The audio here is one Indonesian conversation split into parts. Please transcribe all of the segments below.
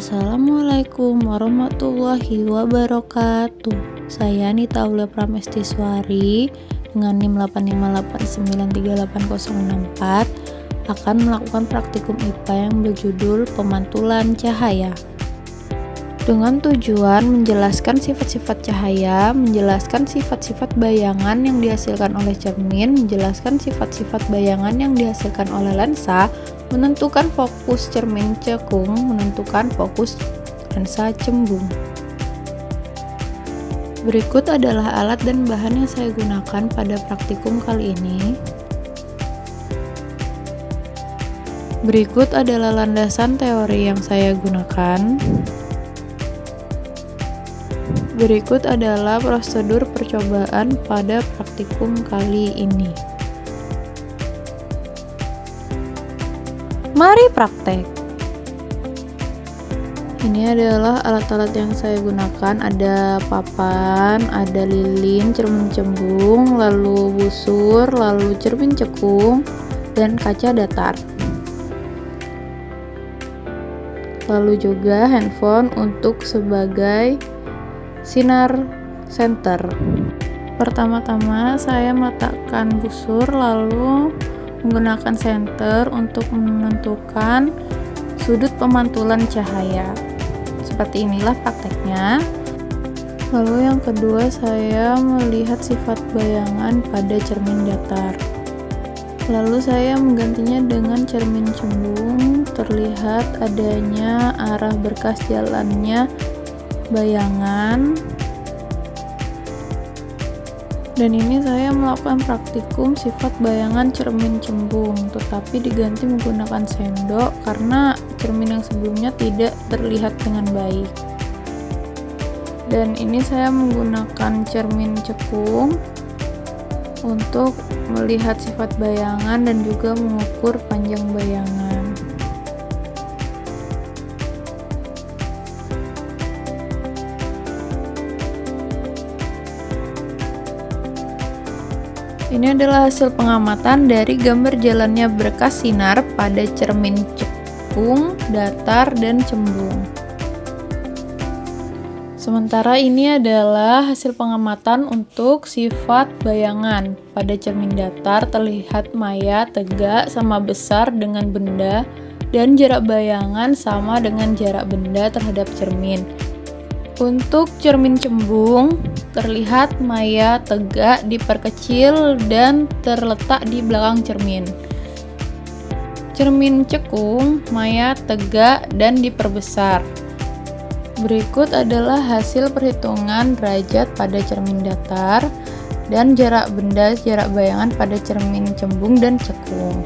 Assalamualaikum warahmatullahi wabarakatuh. Saya Nita Aulia Pramestiswari dengan NIM 858938064 akan melakukan praktikum IPA yang berjudul Pemantulan Cahaya. Dengan tujuan menjelaskan sifat-sifat cahaya, menjelaskan sifat-sifat bayangan yang dihasilkan oleh cermin, menjelaskan sifat-sifat bayangan yang dihasilkan oleh lensa, menentukan fokus cermin cekung, menentukan fokus lensa cembung. Berikut adalah alat dan bahan yang saya gunakan pada praktikum kali ini. Berikut adalah landasan teori yang saya gunakan. Berikut adalah prosedur percobaan pada praktikum kali ini. Mari praktek. Ini adalah alat-alat yang saya gunakan. Ada papan, ada lilin, cermin cembung, lalu busur, lalu cermin cekung, dan kaca datar. Lalu juga handphone untuk sebagai sinar senter. Pertama-tama saya meletakkan busur lalu menggunakan senter untuk menentukan sudut pemantulan cahaya. Seperti inilah prakteknya. Lalu yang kedua, saya melihat sifat bayangan pada cermin datar. Lalu saya menggantinya dengan cermin cembung. Terlihat adanya arah berkas jalannya bayangan. Dan ini saya melakukan praktikum sifat bayangan cermin cembung, tetapi diganti menggunakan sendok karena cermin yang sebelumnya tidak terlihat dengan baik. Dan ini saya menggunakan cermin cekung untuk melihat sifat bayangan dan juga mengukur panjang bayangan. Ini adalah hasil pengamatan dari gambar jalannya berkas sinar pada cermin cekung, datar, dan cembung. Sementara ini adalah hasil pengamatan untuk sifat bayangan. Pada cermin datar terlihat maya tegak sama besar dengan benda dan jarak bayangan sama dengan jarak benda terhadap cermin. Untuk cermin cembung, terlihat maya tegak diperkecil dan terletak di belakang cermin. Cermin cekung, maya tegak dan diperbesar. Berikut adalah hasil perhitungan derajat pada cermin datar dan jarak benda jarak bayangan pada cermin cembung dan cekung.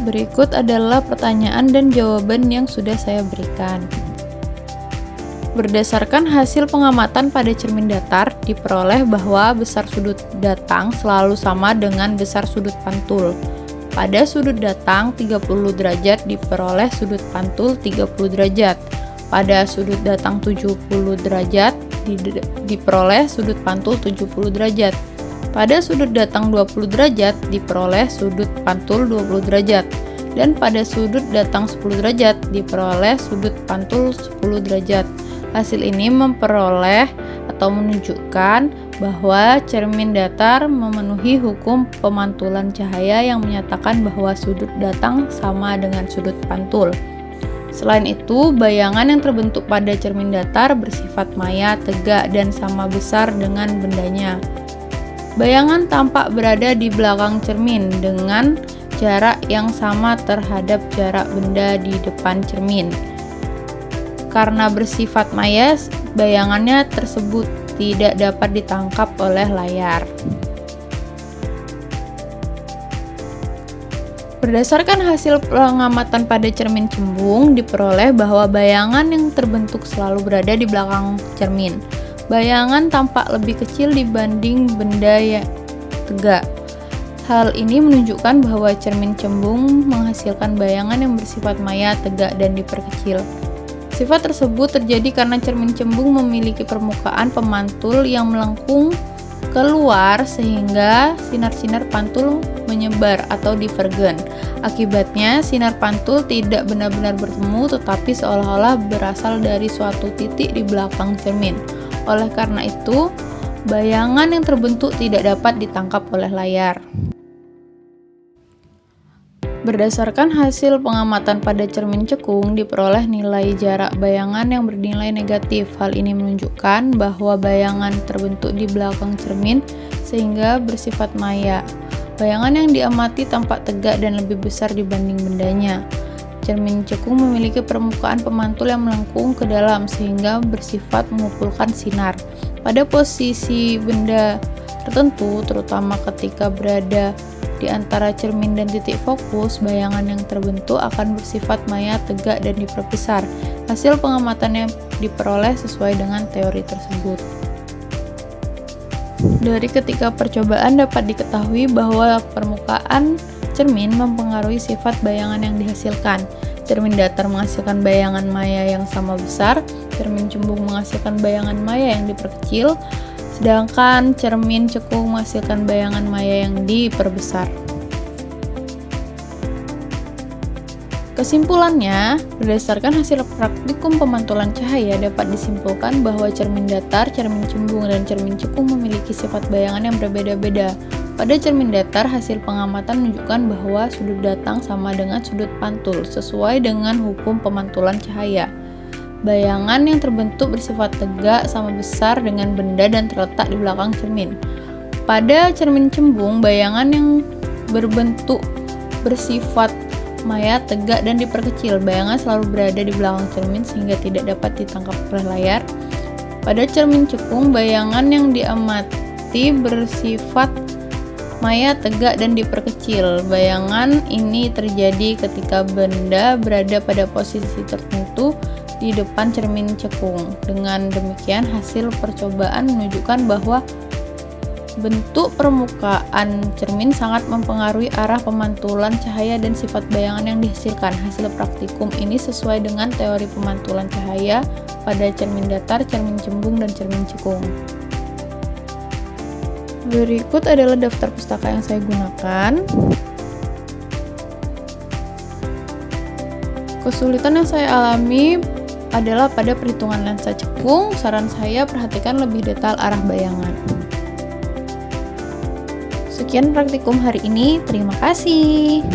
Berikut adalah pertanyaan dan jawaban yang sudah saya berikan. Berdasarkan hasil pengamatan pada cermin datar, diperoleh bahwa besar sudut datang selalu sama dengan besar sudut pantul. Pada sudut datang 30 derajat diperoleh sudut pantul 30 derajat. Pada sudut datang 70 derajat diperoleh sudut pantul 70 derajat. Pada sudut datang 20 derajat diperoleh sudut pantul 20 derajat. Dan pada sudut datang 10 derajat diperoleh sudut pantul 10 derajat. Hasil ini memperoleh atau menunjukkan bahwa cermin datar memenuhi hukum pemantulan cahaya yang menyatakan bahwa sudut datang sama dengan sudut pantul. Selain itu, bayangan yang terbentuk pada cermin datar bersifat maya, tegak, dan sama besar dengan bendanya. Bayangan tampak berada di belakang cermin dengan jarak yang sama terhadap jarak benda di depan cermin. Karena bersifat maya, bayangannya tersebut tidak dapat ditangkap oleh layar. Berdasarkan hasil pengamatan pada cermin cembung, diperoleh bahwa bayangan yang terbentuk selalu berada di belakang cermin. Bayangan tampak lebih kecil dibanding benda yang tegak. Hal ini menunjukkan bahwa cermin cembung menghasilkan bayangan yang bersifat maya, tegak, dan diperkecil. Sifat tersebut terjadi karena cermin cembung memiliki permukaan pemantul yang melengkung keluar sehingga sinar-sinar pantul menyebar atau divergen. Akibatnya, sinar pantul tidak benar-benar bertemu tetapi seolah-olah berasal dari suatu titik di belakang cermin. Oleh karena itu, bayangan yang terbentuk tidak dapat ditangkap oleh layar. Berdasarkan hasil pengamatan pada cermin cekung, diperoleh nilai jarak bayangan yang bernilai negatif. Hal ini menunjukkan bahwa bayangan terbentuk di belakang cermin sehingga bersifat maya. Bayangan yang diamati tampak tegak dan lebih besar dibanding bendanya. Cermin cekung memiliki permukaan pemantul yang melengkung ke dalam sehingga bersifat mengumpulkan sinar. Pada posisi benda tertentu, terutama ketika berada di antara cermin dan titik fokus, bayangan yang terbentuk akan bersifat maya, tegak, dan diperbesar. Hasil pengamatannya diperoleh sesuai dengan teori tersebut. Dari ketiga percobaan dapat diketahui bahwa permukaan cermin mempengaruhi sifat bayangan yang dihasilkan. Cermin datar menghasilkan bayangan maya yang sama besar, cermin cembung menghasilkan bayangan maya yang diperkecil, sedangkan cermin cekung menghasilkan bayangan maya yang diperbesar. Kesimpulannya, berdasarkan hasil praktikum pemantulan cahaya dapat disimpulkan bahwa cermin datar, cermin cembung, dan cermin cekung memiliki sifat bayangan yang berbeda-beda. Pada cermin datar, hasil pengamatan menunjukkan bahwa sudut datang sama dengan sudut pantul, sesuai dengan hukum pemantulan cahaya. Bayangan yang terbentuk bersifat tegak sama besar dengan benda dan terletak di belakang cermin. Pada cermin cembung, bayangan yang berbentuk bersifat maya, tegak, dan diperkecil. Bayangan selalu berada di belakang cermin sehingga tidak dapat ditangkap oleh layar. Pada cermin cekung, bayangan yang diamati bersifat maya, tegak, dan diperkecil. Bayangan ini terjadi ketika benda berada pada posisi tertentu di depan cermin cekung. Dengan demikian, hasil percobaan menunjukkan bahwa bentuk permukaan cermin sangat mempengaruhi arah pemantulan cahaya dan sifat bayangan yang dihasilkan. Hasil praktikum ini sesuai dengan teori pemantulan cahaya pada cermin datar, cermin cembung, dan cermin cekung. Berikut adalah daftar pustaka yang saya gunakan. Kesulitan yang saya alami adalah pada perhitungan lensa cekung. Saran saya perhatikan lebih detail arah bayangan. Sekian praktikum hari ini, terima kasih.